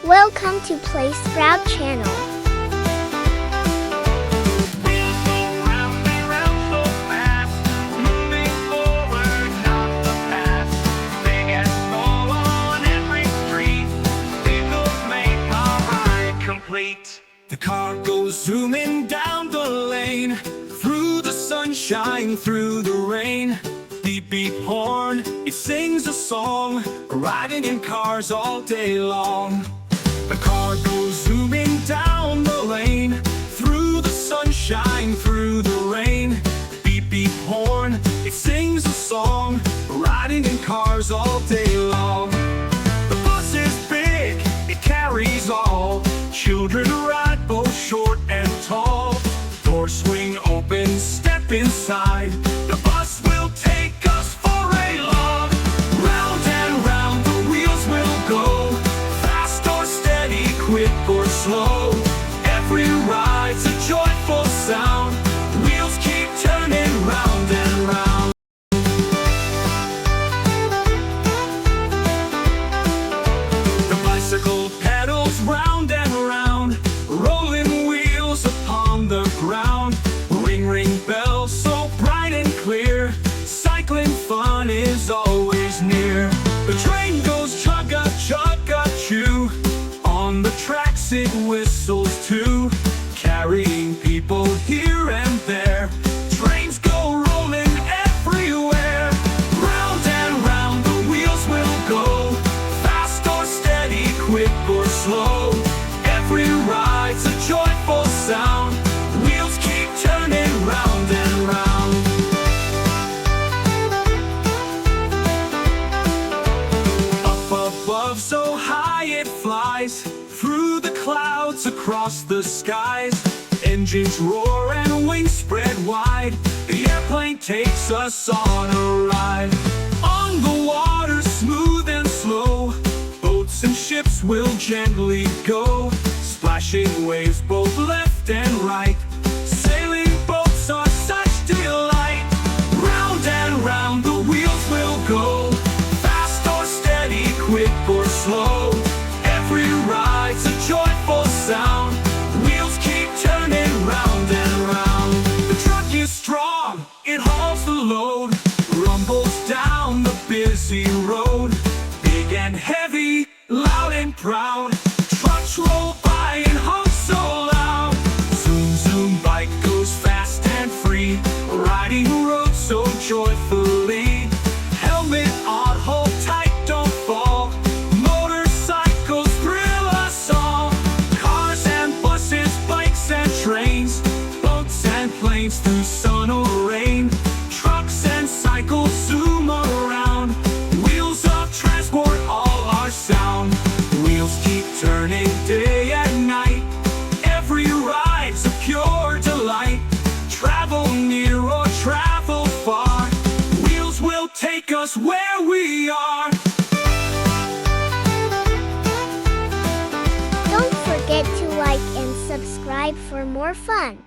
Welcome to Play Sprout channel. The car goes zooming down the lane, through the sunshine, through the rain. Beep beep horn, it sings a song, riding in cars all day long. The car goes zooming down the lane, through the sunshine, through the rain. Beep beep horn, it sings a song, riding in cars all day long. The bus is big, it carries all, children ride both short and tall. Doors swing open, step inside, the bus will take us for a long. Round and round the wheels will go, fast or steady, quick or slow. Every ride's a joyful sound, wheels keep turning round and round. The bicycle pedals round and round, rolling wheels upon the ground. Ring ring bells so bright and clear, cycling fun is always near. The train goes chugga chugga choo, on the tracks it whistles too, carrying people here and there. Trains go rolling everywhere. Round and round the wheels will go, fast or steady, quick or slow. Every ride's a joyful sound, wheels keep turning round and round. Up above so high it flies, through the clouds across the skies. Engines roar and wings spread wide, the airplane takes us on a ride. On the water smooth and slow, boats and ships will gently go, splashing waves both left and right. Sailing boats are such delight. Round and round the wheels will go, fast or steady, quick or slow. Every ride's a joyful sound, wheels keep turning round and round. The truck is strong, it hauls the load, rumbles down the busy road. Big and heavy, loud and proud, trucks roll by and honk so loud. Zoom zoom, bike goes fast and free, riding roads so joyfully. Helmet on, hold tight, don't fall, motorcycles thrill us all. Cars and buses, bikes and trains, boats and planes through sun or rain. Trucks and cycles zoom around, wheels of transport all our sound. Wheels keep turning day and night, every ride's a pure delight. Travel near or travel far, wheels will take us where we are. Don't forget to like and subscribe for more fun.